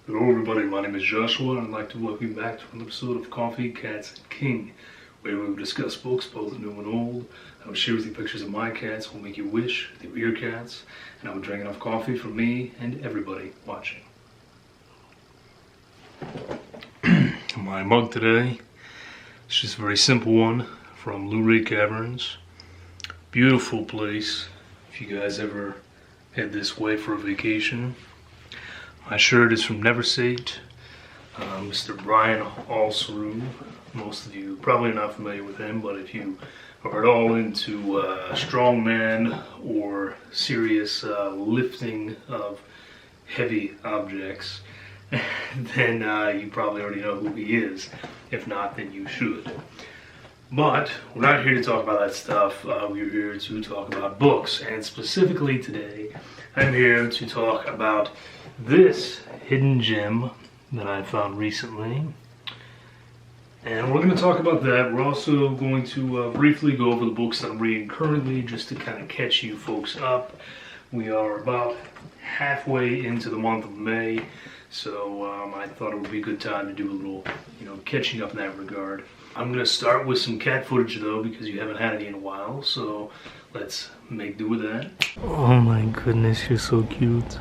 Hello everybody, my name is Joshua and I'd like to welcome you back to an episode of Coffee, Cats, and King, where we will discuss books both new and old. I will share with you pictures of my cats who will make you wish they were your cats, and I will drink enough coffee for me and everybody watching. My mug today is just a very simple one from Luray Caverns. Beautiful place if you guys ever head this way for a vacation. My shirt is from Neversate, Mr. Brian Alsruh. Most of you probably not familiar with him, but if you are at all into strongman or serious lifting of heavy objects, then you probably already know who he is. If not, then you should. But we're not here to talk about that stuff. We're here to talk about books, and specifically today, I'm here to talk about this hidden gem that I found recently. And we're going to talk about that. We're also going to briefly go over the books that I'm reading currently, just to kind of catch you folks up. We are about halfway into the month of May, so I thought it would be a good time to do a little, catching up in that regard. I'm going to start with some cat footage though, because you haven't had any in a while, so let's make do with that. Oh my goodness, you're so cute.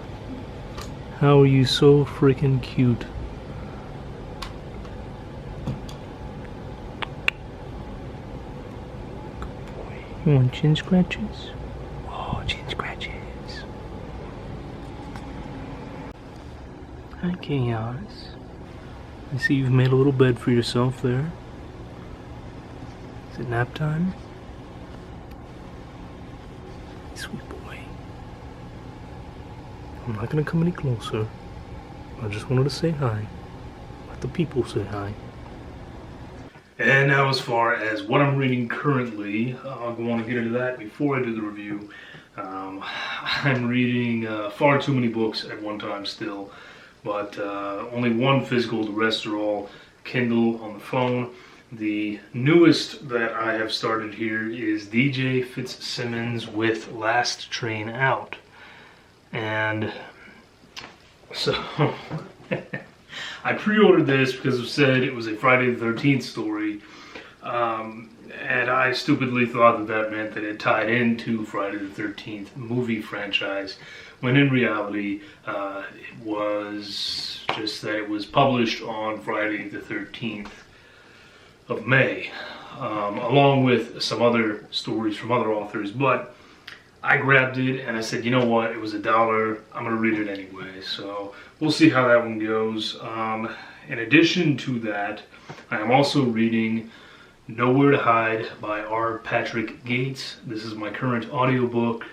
How are you so freaking cute? Good boy. You want chin scratches? Oh, chin scratches. Hi, Chaos. I see you've made a little bed for yourself there. Is it nap time? Sweet boy. I'm not gonna come any closer. I just wanted to say hi. Let the people say hi. And now as far as what I'm reading currently, I'll want to get into that before I do the review. I'm reading far too many books at one time still, but only one physical, the rest are all Kindle on the phone. The newest that I have started here is DJ Fitzsimmons with Last Train Out. And so I pre-ordered this because it said it was a Friday the 13th story, and I stupidly thought that meant that it tied into Friday the 13th movie franchise, when in reality it was just that it was published on Friday the 13th of May, along with some other stories from other authors. But I grabbed it and I said, you know what, it was $1, I'm going to read it anyway, so we'll see how that one goes. In addition to that, I am also reading Nowhere to Hide by R. Patrick Gates. This is my current audiobook.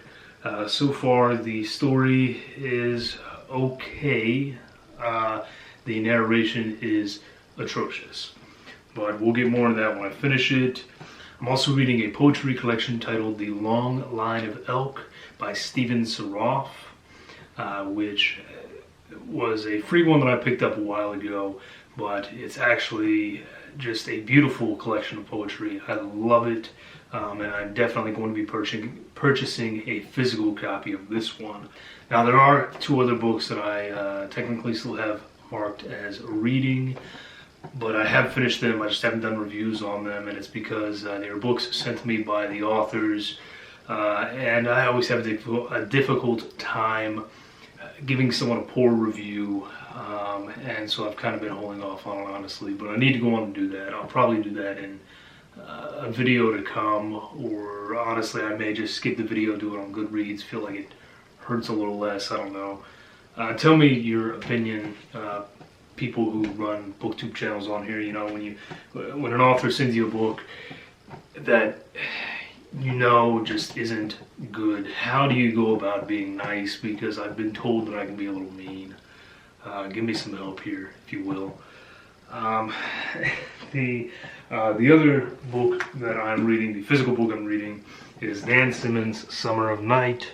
So far the story is okay. The narration is atrocious, but we'll get more into that when I finish it. I'm also reading a poetry collection titled The Long Line of Elk by Stephen Saroff, which was a free one that I picked up a while ago, but it's actually just a beautiful collection of poetry. I love it, and I'm definitely going to be purchasing a physical copy of this one. Now, there are two other books that I technically still have marked as reading, but I have finished them. I just haven't done reviews on them, and it's because they were books sent to me by the authors, and I always have a difficult time giving someone a poor review, and so I've kind of been holding off on it, honestly, but I need to go on and do that. I'll probably do that in a video to come, or honestly I may just skip the video, do it on Goodreads, feel like it hurts a little less, I don't know. Tell me your opinion, people who run booktube channels on here. When an author sends you a book that just isn't good, how do you go about being nice? Because I've been told that I can be a little mean. Give me some help here, if you will. The other book that I'm reading, the physical book I'm reading, is Dan Simmons' Summer of Night.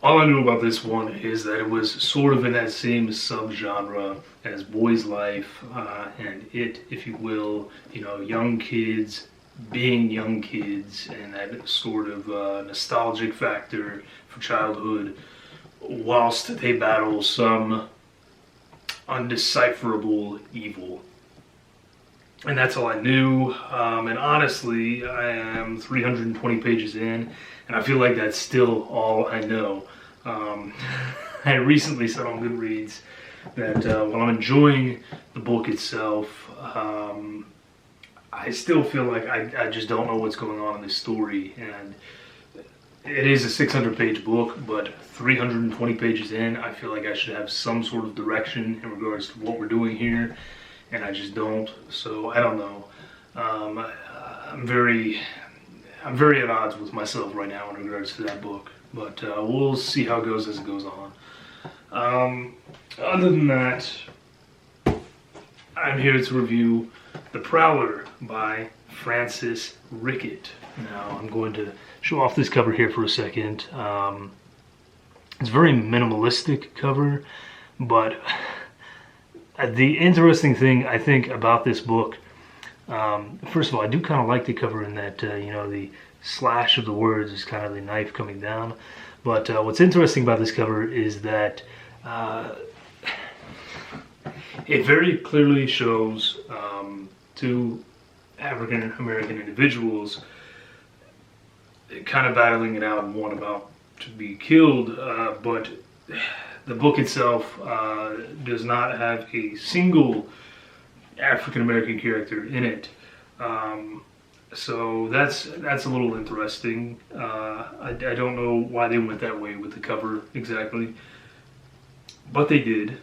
All I knew about this one is that it was sort of in that same subgenre as Boy's Life and It, if you will. Young kids being young kids, and that sort of nostalgic factor for childhood, whilst they battle some undecipherable evil. And that's all I knew. And honestly, I am 320 pages in, and I feel like that's still all I know. I recently said on Goodreads that while I'm enjoying the book itself, I still feel like I just don't know what's going on in this story. And it is a 600-page book, but 320 pages in, I feel like I should have some sort of direction in regards to what we're doing here, and I just don't. So I don't know. I'm very at odds with myself right now in regards to that book, but we'll see how it goes as it goes on. Other than that, I'm here to review The Prowler by Francis Rickett. Now I'm going to show off this cover here for a second. It's a very minimalistic cover, but the interesting thing I think about this book, first of all, I do kind of like the cover in that, the slash of the words is kind of the knife coming down. But what's interesting about this cover is that it very clearly shows two African American individuals kind of battling it out, and one about to be killed, but the book itself does not have a single African American character in it. So that's a little interesting. I don't know why they went that way with the cover exactly, but they did.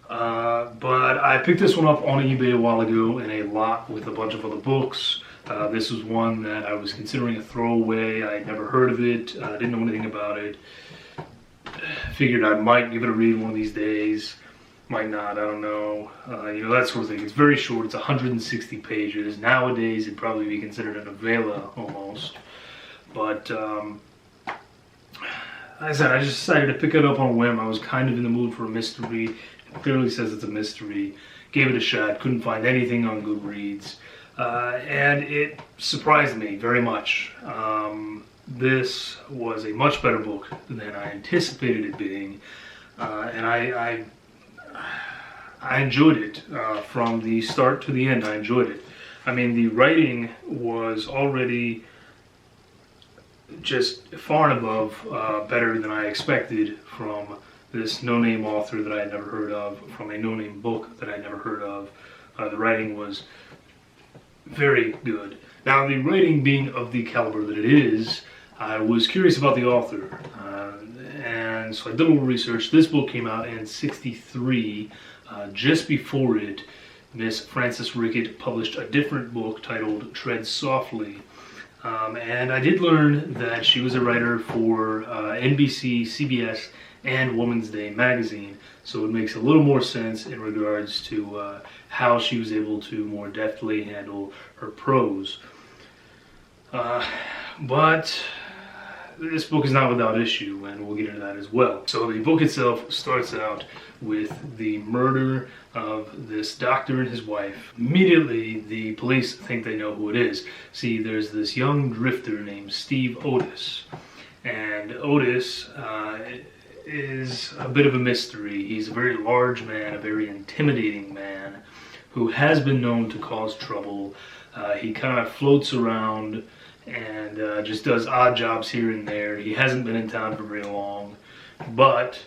But I picked this one up on eBay a while ago in a lot with a bunch of other books. This was one that I was considering a throwaway. I had never heard of it. I didn't know anything about it. Figured I might give it a read one of these days. Might not, I don't know. That sort of thing. It's very short. It's 160 pages. Nowadays, it'd probably be considered a novella almost. But, like I said, I just decided to pick it up on a whim. I was kind of in the mood for a mystery. It clearly says it's a mystery. Gave it a shot. Couldn't find anything on Goodreads. And it surprised me very much. This was a much better book than I anticipated it being. And I enjoyed it from the start to the end. I enjoyed it. I mean, the writing was already just far and above better than I expected from this no-name author that I had never heard of, from a no-name book that I had never heard of. The writing was very good. Now, the writing being of the caliber that it is, I was curious about the author, and so I did a little research. This book came out in '63. Just before it, Miss Frances Rickett published a different book titled Tread Softly. And I did learn that she was a writer for NBC, CBS, and Woman's Day magazine. So it makes a little more sense in regards to how she was able to more deftly handle her prose. But this book is not without issue, and we'll get into that as well. So the book itself starts out with the murder of this doctor and his wife. Immediately, the police think they know who it is. See, there's this young drifter named Steve Otis, and Otis is a bit of a mystery. He's a very large man, a very intimidating man, who has been known to cause trouble. He kind of floats around and just does odd jobs here and there. He hasn't been in town for very long, but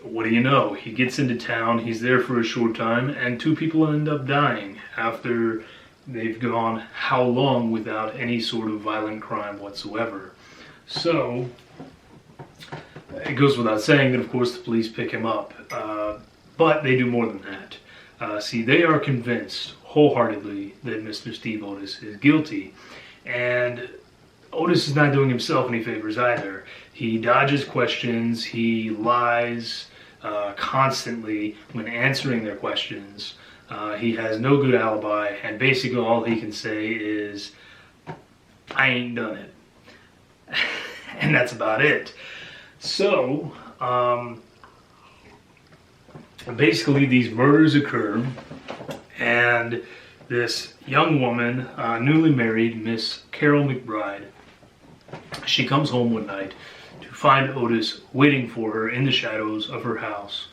what do you know? He gets into town, he's there for a short time, and two people end up dying after they've gone how long without any sort of violent crime whatsoever. So it goes without saying that, of course, the police pick him up, but they do more than that. See, they are convinced wholeheartedly that Mr. Steve Otis is guilty. And Otis is not doing himself any favors either. He dodges questions, he lies constantly when answering their questions. He has no good alibi, and basically all he can say is, I ain't done it. And that's about it. So, basically these murders occur, and this young woman, newly married, Miss Carol McBride, she comes home one night to find Otis waiting for her in the shadows of her house.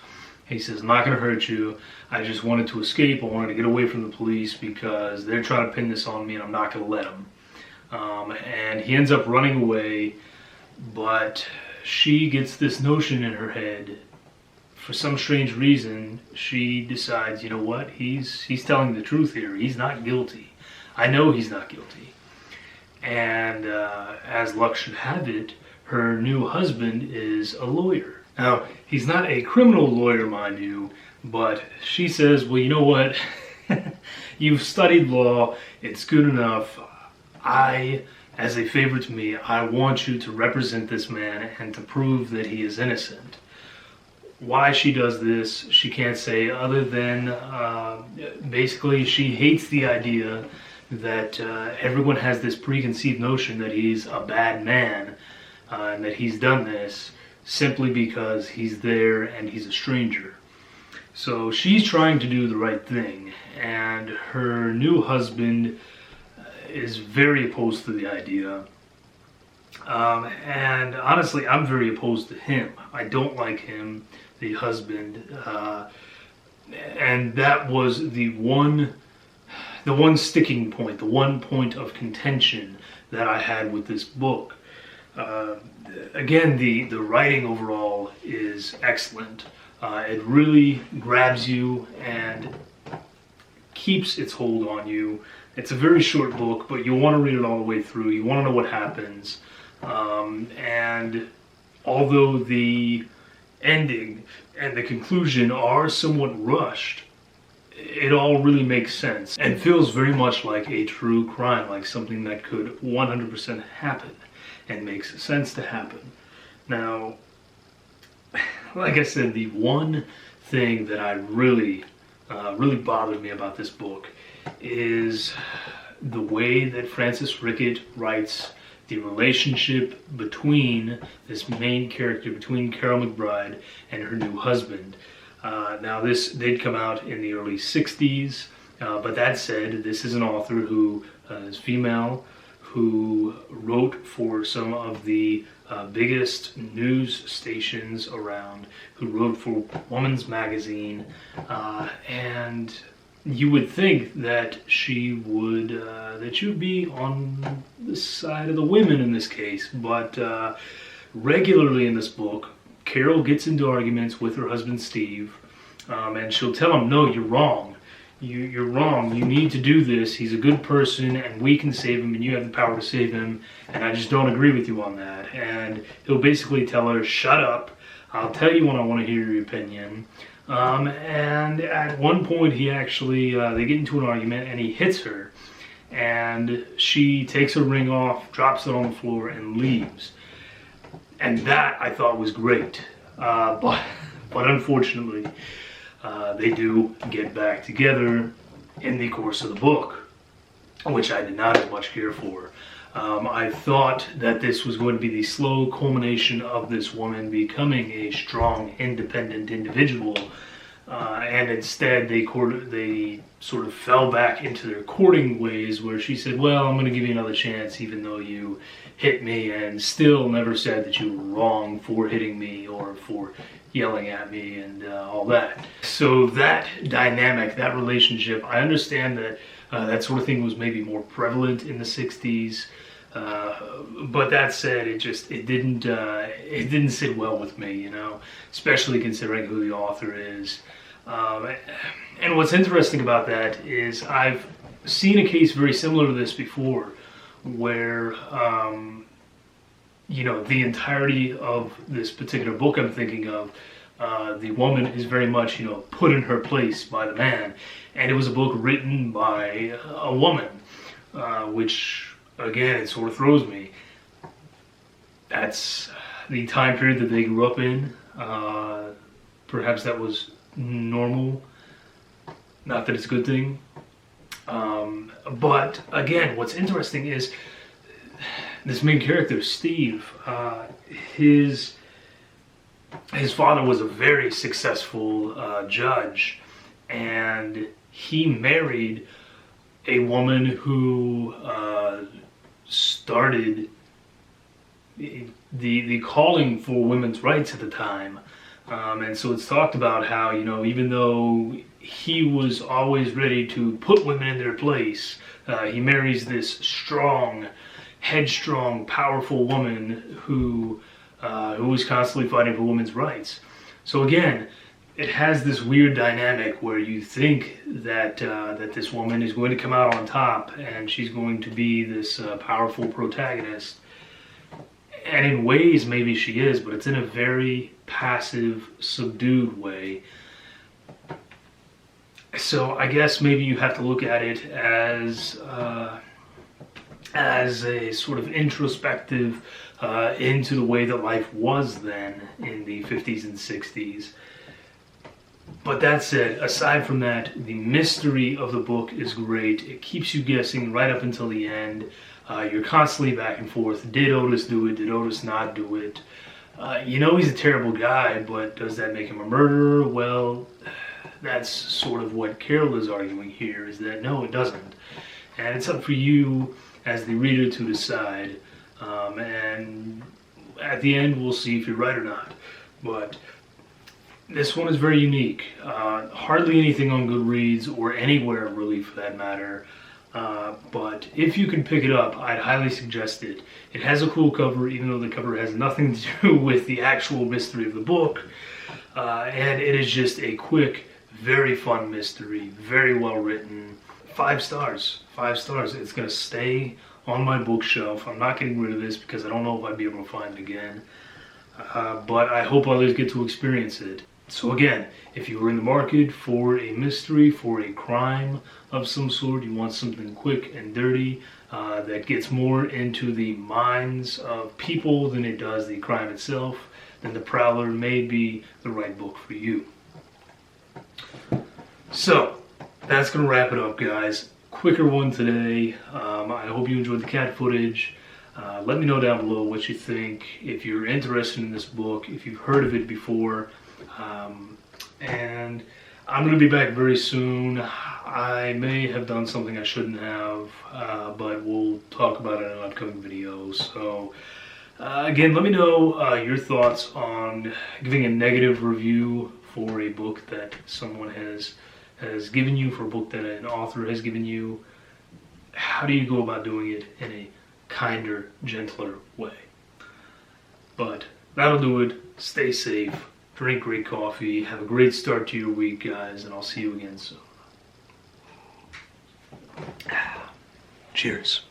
He says, I'm not going to hurt you. I just wanted to escape. I wanted to get away from the police because they're trying to pin this on me and I'm not going to let them. And he ends up running away, but she gets this notion in her head. For some strange reason, she decides, you know what, he's telling the truth here. He's not guilty. I know he's not guilty. And as luck should have it, her new husband is a lawyer. Now, he's not a criminal lawyer, mind you, but she says, well, you know what, you've studied law, it's good enough. As a favor to me, I want you to represent this man and to prove that he is innocent. Why she does this, she can't say, other than basically she hates the idea that everyone has this preconceived notion that he's a bad man and that he's done this simply because he's there and he's a stranger. So she's trying to do the right thing, and her new husband is very opposed to the idea. And honestly, I'm very opposed to him. I don't like him, the husband. And that was the one sticking point, the one point of contention that I had with this book. Again, the writing overall is excellent. It really grabs you and keeps its hold on you. It's a very short book, but you want to read it all the way through. You want to know what happens. And although the ending and the conclusion are somewhat rushed, it all really makes sense and feels very much like a true crime, like something that could 100% happen and makes sense to happen. Now, like I said, the one thing that I really bothered me about this book is the way that Francis Rickett writes the relationship between this main character, between Carol McBride and her new husband. Now, this did come out in the early 60s, but that said, this is an author who is female, who wrote for some of the biggest news stations around, who wrote for Woman's Magazine, and you would think that she would be on the side of the women in this case, but regularly in this book, Carol gets into arguments with her husband Steve, and she'll tell him, no, you're wrong. You're wrong. You need to do this. He's a good person, and we can save him, and you have the power to save him, and I just don't agree with you on that. And he'll basically tell her, shut up. I'll tell you when I want to hear your opinion. And at one point, he actually, they get into an argument, and he hits her, and she takes her ring off, drops it on the floor, and leaves. And that, I thought, was great. But unfortunately, they do get back together in the course of the book, which I did not have much care for. I thought that this was going to be the slow culmination of this woman becoming a strong, independent individual, and instead they sort of fell back into their courting ways, where she said, well, I'm going to give you another chance even though you hit me, and still never said that you were wrong for hitting me or for yelling at me and all that. So that dynamic, that relationship, I understand that that sort of thing was maybe more prevalent in the 60s, but that said, it didn't sit well with me, you know, especially considering who the author is. And what's interesting about that is I've seen a case very similar to this before, where you know, the entirety of this particular book I'm thinking of, the woman is very much, you know, put in her place by the man. And it was a book written by a woman, which, again, it sort of throws me. That's the time period that they grew up in. Perhaps that was normal. Not that it's a good thing. But, again, what's interesting is this main character, Steve, his father was a very successful judge, and he married a woman who started the calling for women's rights at the time. And so it's talked about how, you know, even though he was always ready to put women in their place, he marries this strong, headstrong, powerful woman who was constantly fighting for women's rights. So again, it has this weird dynamic where you think that that this woman is going to come out on top and she's going to be this powerful protagonist. And in ways, maybe she is, but it's in a very passive, subdued way. So I guess maybe you have to look at it as a sort of introspective into the way that life was then in the 50s and 60s. But that said, aside from that, the mystery of the book is great. It keeps you guessing right up until the end. You're constantly back and forth. Did Otis do it? Did Otis not do it? You know he's a terrible guy, but does that make him a murderer? Well, that's sort of what Carol is arguing here, is that no, it doesn't. And it's up for you as the reader to decide. And at the end, we'll see if you're right or not. But this one is very unique. Hardly anything on Goodreads or anywhere really for that matter. But if you can pick it up, I'd highly suggest it. It has a cool cover, even though the cover has nothing to do with the actual mystery of the book. And it is just a quick, very fun mystery, very well written. 5 stars. 5 stars. It's going to stay on my bookshelf. I'm not getting rid of this because I don't know if I'd be able to find it again. But I hope others get to experience it. So again, if you were in the market for a mystery, for a crime of some sort, you want something quick and dirty that gets more into the minds of people than it does the crime itself, then The Prowler may be the right book for you. So, that's going to wrap it up, guys. Quicker one today. I hope you enjoyed the cat footage. Let me know down below what you think, if you're interested in this book, if you've heard of it before. And I'm going to be back very soon. I may have done something I shouldn't have, but we'll talk about it in an upcoming video. So, again, let me know your thoughts on giving a negative review for a book that someone has given you, for a book that an author has given you. How do you go about doing it in a kinder, gentler way? But that'll do it. Stay safe. Drink great coffee. Have a great start to your week, guys, and I'll see you again soon. Cheers.